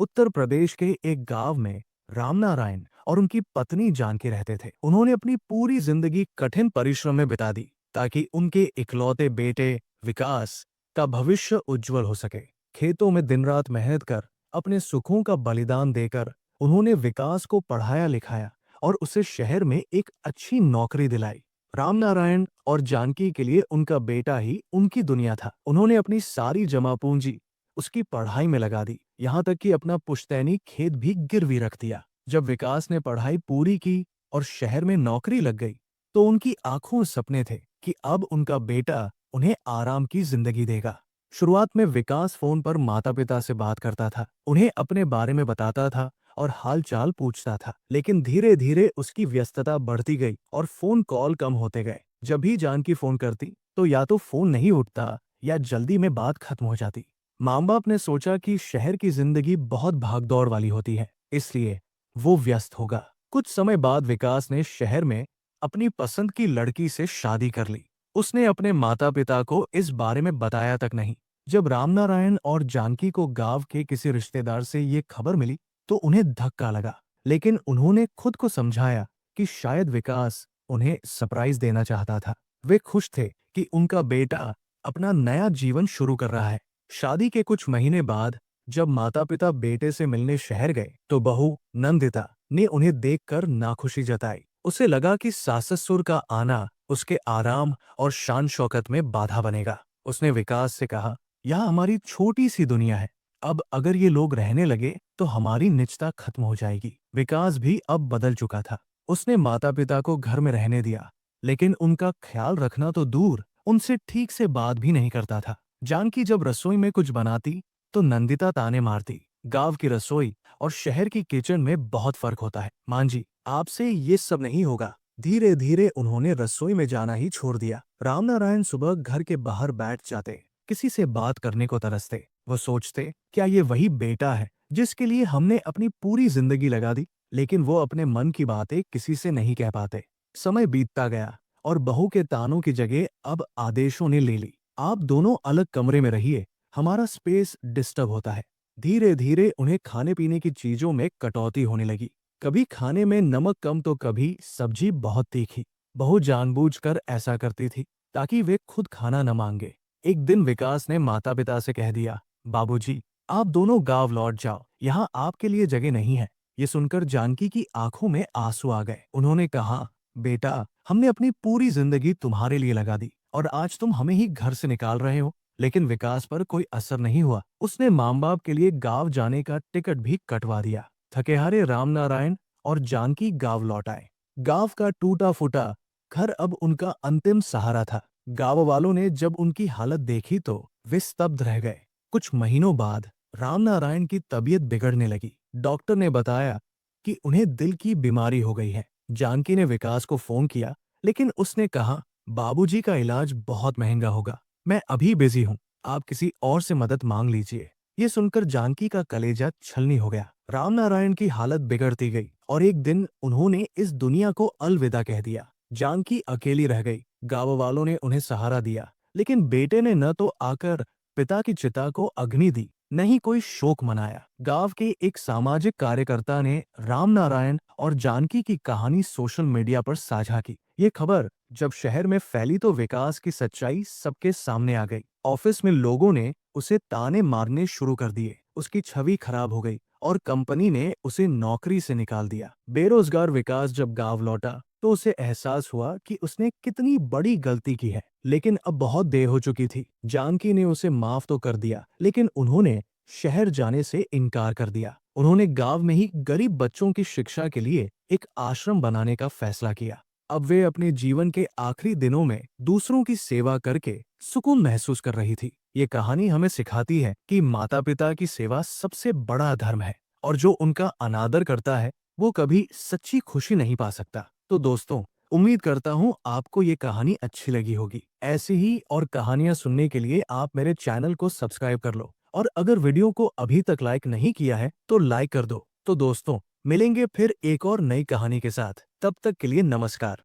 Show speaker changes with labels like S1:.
S1: उत्तर प्रदेश के एक गांव में रामनारायण और उनकी पत्नी जानकी रहते थे। उन्होंने अपनी पूरी जिंदगी कठिन परिश्रम में बिता दी ताकि उनके इकलौते बेटे विकास का भविष्य उज्जवल हो सके। खेतों में दिन रात मेहनत कर, अपने सुखों का बलिदान देकर उन्होंने विकास को पढ़ाया लिखाया और उसे शहर में एक अच्छी नौकरी दिलाई। रामनारायण और जानकी के लिए उनका बेटा ही उनकी दुनिया था। उन्होंने अपनी सारी जमा पूंजी उसकी पढ़ाई में लगा दी, यहाँ तक कि अपना पुश्तैनी खेत भी गिरवी रख दिया। जब विकास ने पढ़ाई पूरी की और शहर में नौकरी लग गई, तो उनकी आंखों में सपने थे कि अब उनका बेटा उन्हें आराम की जिंदगी देगा। शुरुआत में विकास फोन पर माता पिता से बात करता था, उन्हें अपने बारे में बताता था और हालचाल पूछता था। लेकिन धीरे धीरे उसकी व्यस्तता बढ़ती गई और फोन कॉल कम होते गए। जब भी जानकी फोन करती तो या तो फोन नहीं उठता या जल्दी में बात खत्म हो जाती। माँ बाप ने सोचा कि शहर की जिंदगी बहुत भागदौड़ वाली होती है, इसलिए वो व्यस्त होगा। कुछ समय बाद विकास ने शहर में अपनी पसंद की लड़की से शादी कर ली। उसने अपने माता पिता को इस बारे में बताया तक नहीं। जब रामनारायण और जानकी को गांव के किसी रिश्तेदार से ये खबर मिली तो उन्हें धक्का लगा, लेकिन उन्होंने खुद को समझाया कि शायद विकास उन्हें सरप्राइज देना चाहता था। वे खुश थे कि उनका बेटा अपना नया जीवन शुरू कर रहा है। शादी के कुछ महीने बाद जब माता पिता बेटे से मिलने शहर गए तो बहू नंदिता ने उन्हें देखकर नाखुशी जताई। उसे लगा कि सास ससुर का आना उसके आराम और शान शौकत में बाधा बनेगा। उसने विकास से कहा, यह हमारी छोटी सी दुनिया है, अब अगर ये लोग रहने लगे तो हमारी निजता खत्म हो जाएगी। विकास भी अब बदल चुका था। उसने माता पिता को घर में रहने दिया, लेकिन उनका ख्याल रखना तो दूर, उनसे ठीक से बात भी नहीं करता था। जानकी जब रसोई में कुछ बनाती तो नंदिता ताने मारती। गांव की रसोई और शहर की किचन में बहुत फर्क होता है। मां जी, आपसे ये सब नहीं होगा। धीरे धीरे उन्होंने रसोई में जाना ही छोड़ दिया। रामनारायण सुबह घर के बाहर बैठ जाते, किसी से बात करने को तरसते। वो सोचते, क्या ये वही बेटा है जिसके लिए हमने अपनी पूरी जिंदगी लगा दी? लेकिन वो अपने मन की बातें किसी से नहीं कह पाते। समय बीतता गया और बहू के तानों की जगह अब आदेशों ने ले ली। आप दोनों अलग कमरे में रहिए, हमारा स्पेस डिस्टर्ब होता है। धीरे धीरे उन्हें खाने पीने की चीजों में कटौती होने लगी। कभी खाने में नमक कम तो कभी सब्जी बहुत तीखी। बहू जानबूझकर ऐसा करती थी ताकि वे खुद खाना न मांगे। एक दिन विकास ने माता पिता से कह दिया, बाबूजी, आप दोनों गांव लौट जाओ, यहाँ आपके लिए जगह नहीं है। ये सुनकर जानकी की आंखों में आंसू आ गए। उन्होंने कहा, बेटा, हमने अपनी पूरी जिंदगी तुम्हारे लिए लगा दी और आज तुम हमें ही घर से निकाल रहे हो। लेकिन विकास पर कोई असर नहीं हुआ। उसने माँ बाप के लिए गांव जाने का टिकट भी कटवा दिया। थके हारे रामनारायण और जानकी गांव लौट आए। गांव का टूटा फूटा घर अब उनका अंतिम सहारा था। गांव वालों ने जब उनकी हालत देखी तो वे स्तब्ध रह गए। कुछ महीनों बाद रामनारायण की तबीयत बिगड़ने लगी। डॉक्टर ने बताया कि उन्हें दिल की बीमारी हो गई है। जानकी ने विकास को फोन किया, लेकिन उसने कहा, बाबूजी का इलाज बहुत महंगा होगा, मैं अभी बिजी हूँ, आप किसी और से मदद मांग लीजिए। ये सुनकर जानकी का कलेजा छलनी हो गया। रामनारायण की हालत बिगड़ती गई और एक दिन उन्होंने इस दुनिया को अलविदा कह दिया। जानकी अकेली रह गई। गांव वालों ने उन्हें सहारा दिया, लेकिन बेटे ने न तो आकर पिता की चिता को अग्नि दी, न ही कोई शोक मनाया। गांव के एक सामाजिक कार्यकर्ता ने रामनारायण और जानकी की कहानी सोशल मीडिया पर साझा की। ये खबर जब शहर में फैली तो विकास की सच्चाई सबके सामने आ गई। ऑफिस में लोगों ने उसे ताने मारने शुरू कर दिए। उसकी छवि खराब हो गई और कंपनी ने उसे नौकरी से निकाल दिया। बेरोजगार विकास जब गांव लौटा तो उसे एहसास हुआ कि उसने कितनी बड़ी गलती की है, लेकिन अब बहुत देर हो चुकी थी। जानकी ने उसे माफ तो कर दिया, लेकिन उन्होंने शहर जाने से इनकार कर दिया। उन्होंने गांव में ही गरीब बच्चों की शिक्षा के लिए एक आश्रम बनाने का फैसला किया। अब वे अपने जीवन के आखिरी दिनों में दूसरों की सेवा करके सुकून महसूस कर रही थी। ये कहानी हमें सिखाती है कि माता पिता की सेवा सबसे बड़ा धर्म है और जो उनका अनादर करता है वो कभी सच्ची खुशी नहीं पा सकता। तो दोस्तों, उम्मीद करता हूँ आपको ये कहानी अच्छी लगी होगी। ऐसी ही और कहानियां सुनने के लिए आप मेरे चैनल को सब्सक्राइब कर लो और अगर वीडियो को अभी तक लाइक नहीं किया है तो लाइक कर दो। तो दोस्तों, मिलेंगे फिर एक और नई कहानी के साथ। तब तक के लिए नमस्कार।